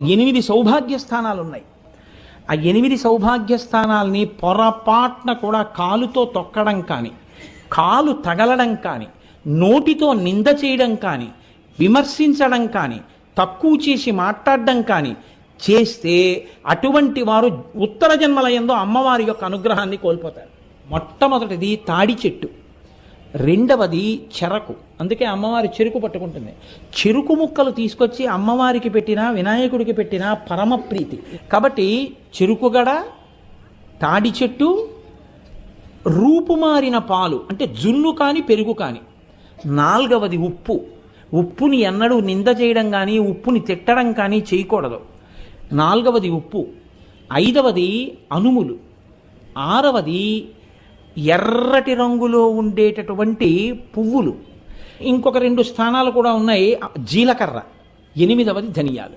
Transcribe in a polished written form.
8 సౌభాగ్య స్థానాలు ఉన్నాయి. ఆ 8 సౌభాగ్య స్థానాల్ని పొరపాటున కూడా కాలుతో తొక్కడం కానీ, కాలు తగలడం కానీ, నోటితో నింద చేయడం కానీ, విమర్శించడం కానీ, తక్కువ చేసి మాట్లాడడం కానీ చేస్తే అటువంటి వారు ఉత్తర జన్మలయందు అమ్మవారి యొక్క అనుగ్రహాన్ని కోల్పోతారు. మొట్టమొదటిది తాడి చెట్టు, రెండవది చెరకు. అందుకే అమ్మవారి చెరుకు పట్టుకుంటుంది. చెరుకు ముక్కలు తీసుకొచ్చి అమ్మవారికి పెట్టినా వినాయకుడికి పెట్టినా పరమ ప్రీతి. కాబట్టి చెరుకుగడ, తాడి చెట్టు, రూపుమారిన పాలు అంటే జున్ను కానీ పెరుగు కానీ. నాలుగవది ఉప్పు. ఉప్పుని ఎన్నడూ నింద చేయడం కానీ ఉప్పుని తిట్టడం కానీ చేయకూడదు. నాలుగవది ఉప్పు. ఐదవది అనుములు. ఆరవది ఎర్రటి రంగులో ఉండేటటువంటి పువ్వులు. ఇంకొక 2 స్థానాలు కూడా ఉన్నాయి. జీలకర్ర. 8వది ధనియాలు.